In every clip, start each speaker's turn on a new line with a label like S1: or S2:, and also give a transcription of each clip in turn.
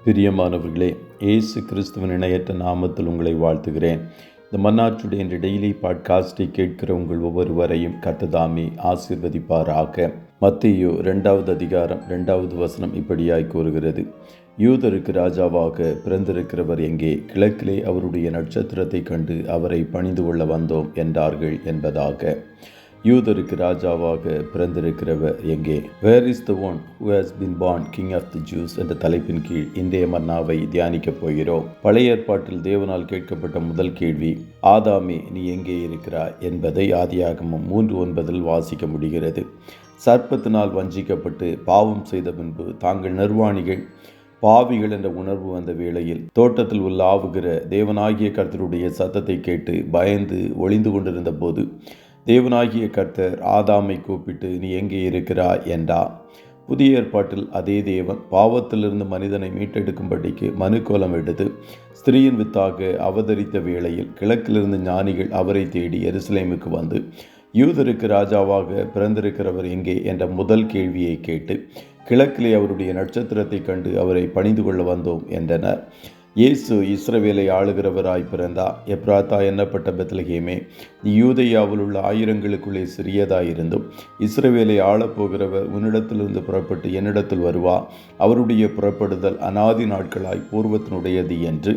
S1: பிரியமானவர்களே, இயேசு கிறிஸ்துவின் இணையற்ற நாமத்தில் உங்களை வாழ்த்துகிறேன். இந்த மன்னாச்சுடைய என்ற டெய்லி பாட்காஸ்டை கேட்கிற உங்கள் ஒவ்வொருவரையும் கர்த்தர் ஆசீர்வதிப்பாராக. மத்தேயு 2வது அதிகாரம் 2வது வசனம் இப்படியாய் கூறுகிறது: யூதருக்கு ராஜாவாக பிறந்திருக்கிறவர் எங்கே? கிழக்கிலே அவருடைய நட்சத்திரத்தை கண்டு அவரை பணிந்து கொள்ள வந்தோம் என்றார்கள் என்பதாக. யூதருக்கு ராஜாவாக பிறந்திருக்கிறவர் எங்கே? Where is the one who has been born king of the Jews என்ற தலைப்பின் கீழ் இன்றைய மன்னாவை தியானிக்கப் போகிறோம். பழைய ஏற்பாட்டில் தேவனால் கேட்கப்பட்ட முதல் கேள்வி, ஆதாமே நீ எங்கே இருக்கிறாய் என்பதை ஆதியாகமம் 3:9 வாசிக்க முடிகிறது. சர்ப்பத்தினால் வஞ்சிக்கப்பட்டு பாவம் செய்த பின்பு தாங்கள் நிர்வாணிகள் பாவிகள் என்ற உணர்வு வந்த வேளையில் தோட்டத்தில் உலாவுகிற தேவனாகிய கர்த்தருடைய சத்தத்தை கேட்டு பயந்து ஒளிந்து கொண்டிருந்த போது தேவனாகிய கர்த்தர் ஆதாமை கூப்பிட்டு நீ எங்கே இருக்கிறாய் என்றார். புதிய ஏற்பாட்டில் அதே தேவன் பாவத்திலிருந்து மனிதனை மீட்டெடுக்கும்படிக்கு மனுக்கோலம் எடுத்து ஸ்திரீயின் வித்தாக அவதரித்த வேளையில் கிழக்கிலிருந்து ஞானிகள் அவரை தேடி எருசலேமுக்கு வந்து யூதருக்கு ராஜாவாக பிறந்திருக்கிறவர் எங்கே என்ற முதல் கேள்வியை கேட்டு கிழக்கிலே அவருடைய நட்சத்திரத்தை கண்டு அவரை பணிந்து கொள்ள வந்தோம் என்றனர். இயேசு இஸ்ரவேலை ஆளுகிறவராய் பிறந்தார். எப்ராத்தா என்னப்பட்ட பெத்லகேமே, நீ யூதேயாவில் உள்ள ஆயிரங்களுக்குள்ளே சிறியதாயிருந்தும் இஸ்ரவேலை ஆளப்போகிறவர் உன்னிடத்திலிருந்து புறப்பட்டு என்னிடத்தில் வருவார். அவருடைய புறப்படுதல் அநாதி நாட்களாய் பூர்வத்தினுடையது என்று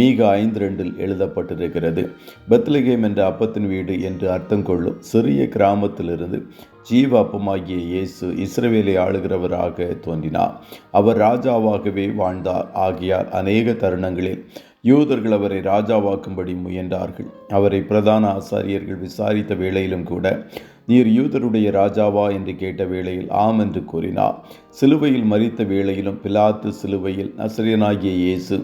S1: மீகா 5:2 எழுதப்பட்டிருக்கிறது. பெத்லகேம் என்ற அப்பத்தின் வீடு என்று அர்த்தம் கொள்ளும் சிறிய கிராமத்திலிருந்து ஜீவ அப்பமாகிய இயேசு இஸ்ரவேலை ஆளுகிறவராக தோன்றினார். அவர் ராஜாவாகவே வாழ்ந்தார். ஆகியால் அநேக தருணங்களில் யூதர்கள் அவரை ராஜாவாக்கும்படி முயன்றார்கள். அவரை பிரதான ஆசாரியர்கள் விசாரித்த வேளையிலும் கூட நீர் யூதருடைய ராஜாவா என்று கேட்ட வேளையில் ஆம் என்று கூறினார். சிலுவையில் மரித்த வேளையிலும் பிலாத்து சிலுவையில் நசரேயனாகிய இயேசு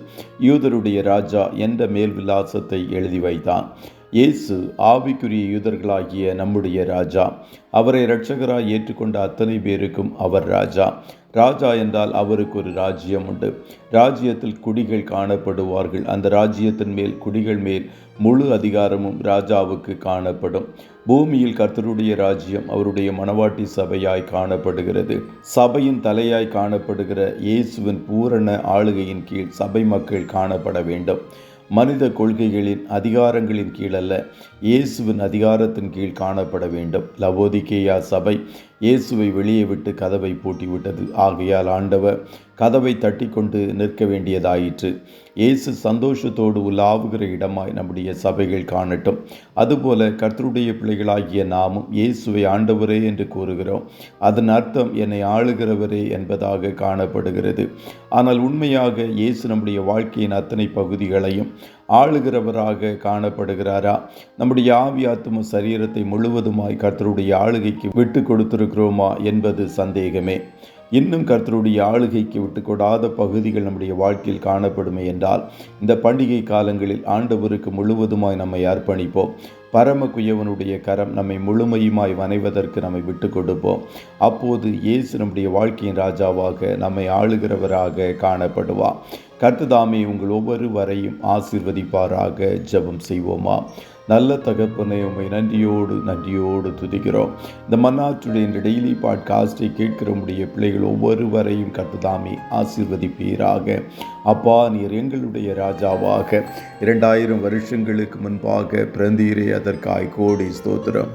S1: யூதருடைய ராஜா என்ற மேல் விலாசத்தை எழுதி வைத்தான். இயேசு ஆவிக்குரிய யூதர்களாகிய நம்முடைய ராஜா. அவரை இரட்சகராய் ஏற்றுக்கொண்ட அத்தனை பேருக்கும் அவர் ராஜா. ராஜா என்றால் அவருக்கு ஒரு ராஜ்யம் உண்டு. ராஜ்யத்தில் குடிகள் காணப்படுவார்கள். அந்த ராஜ்யத்தின் மேல் குடிகள் மேல் முழு அதிகாரமும் ராஜாவுக்கு காணப்படும். பூமியில் கர்த்தருடைய ராஜ்யம் அவருடைய மணவாட்டி சபையாய் காணப்படுகிறது. சபையின் தலையாய் காணப்படுகிற இயேசுவின் பூரண ஆளுகையின் கீழ் சபை மக்கள் காணப்பட வேண்டும். மனித கொள்கைகளின் அதிகாரங்களின் கீழல்ல, இயேசுவின் அதிகாரத்தின் கீழ் காணப்பட வேண்டும். லவோதிக்கேயா சபை இயேசுவை வெளியே விட்டு கதவை பூட்டிவிட்டது. ஆகையால் ஆண்டவர் கதவை தட்டி கொண்டு நிற்க வேண்டியதாயிற்று. இயேசு சந்தோஷத்தோடு உலாவுகிற இடமாய் நம்முடைய சபைகள் காணட்டும். அதுபோல கர்த்தருடைய பிள்ளைகளாகிய நாமும் இயேசுவை ஆண்டவரே என்று கூறுகிறோம். அதன் அர்த்தம் என்னை ஆளுகிறவரே என்பதாக காணப்படுகிறது. ஆனால் உண்மையாக இயேசு நம்முடைய வாழ்க்கையின் அத்தனை பகுதிகளையும் ஆளுகிறவராக காணப்படுகிறாரா? நம்முடைய ஆவி ஆத்தும சரீரத்தை முழுவதுமாய் கர்த்தருடைய ஆளுகைக்கு விட்டு கொடுத்திருக்கிறோமா என்பது சந்தேகமே. இன்னும் கர்த்தருடைய ஆளுகைக்கு விட்டுக்கொடாத பகுதிகள் நம்முடைய வாழ்க்கையில் காணப்படுமே என்றால் இந்த பண்டிகை காலங்களில் ஆண்டவருக்கு முழுவதுமாய் நம்மை அர்ப்பணிப்போம். பரம குயவனுடைய கரம் நம்மை முழுமையுமாய் வணைவதற்கு நம்மை விட்டு கொடுப்போம். அப்போது இயேசு நம்முடைய வாழ்க்கையின் ராஜாவாக நம்மை ஆளுகிறவராக காணப்படுவார். கர்த்தர் உங்கள் ஒவ்வொருவரையும் ஆசீர்வதிப்பாராக. ஜெபம் செய்வோமா? நல்ல தகப்பனை உம்மை நன்றியோடு துதிக்கிறோம். இந்த மன்னாச்சுடைய இந்த டெய்லி பாட்காஸ்டை கேட்கிற உடைய பிள்ளைகள் ஒவ்வொருவரையும் கர்த்தர் ஆசீர்வதிப்பீராக. அப்பா, நீர் எங்களுடைய ராஜாவாக 2000 வருஷங்களுக்கு முன்பாக பிறந்தீரே, அதற்காய் கோடி ஸ்தோத்திரம்.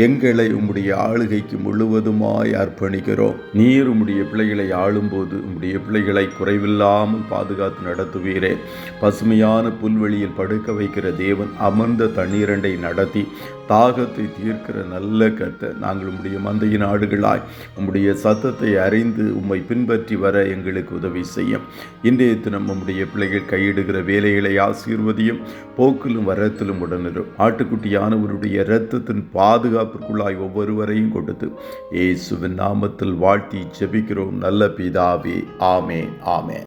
S1: எங்களை உம்முடைய ஆளுகைக்கு முழுவதுமாய் அர்ப்பணிக்கிறோம். நீர் உம்முடைய பிள்ளைகளை ஆளும்போது உம்முடைய பிள்ளைகளை குறைவில்லாமல் பாதுகாத்து நடத்துவீரே. பசுமையான புல்வெளியில் படுக்க வைக்கிற தேவன், அமர்ந்த தண்ணீரண்டை நடத்தி தாகத்தை தீர்க்கிற நல்ல கர்த்தர். நாங்கள் உம்முடைய மந்தையின் ஆடுகளாய் உம்முடைய சத்தத்தை அறிந்து உம்மை பின்பற்றி வர எங்களுக்கு உதவி செய்யும். இன்றைய தினம் உம்முடைய பிள்ளைகள் கையிடுகிற வேலைகளை ஆசீர்வதியும். போக்கிலும் வரத்திலும் உடனிரும். ஆட்டுக்குட்டியானவருடைய இரத்தத்தின் பாதுகாப்பிற்குள்ளாய் ஒவ்வொருவரையும் கொடுத்து இயேசுவின் நாமத்தில் வாழ்த்தி ஜெபிக்கிறோம் நல்ல பிதாவே. ஆமென்.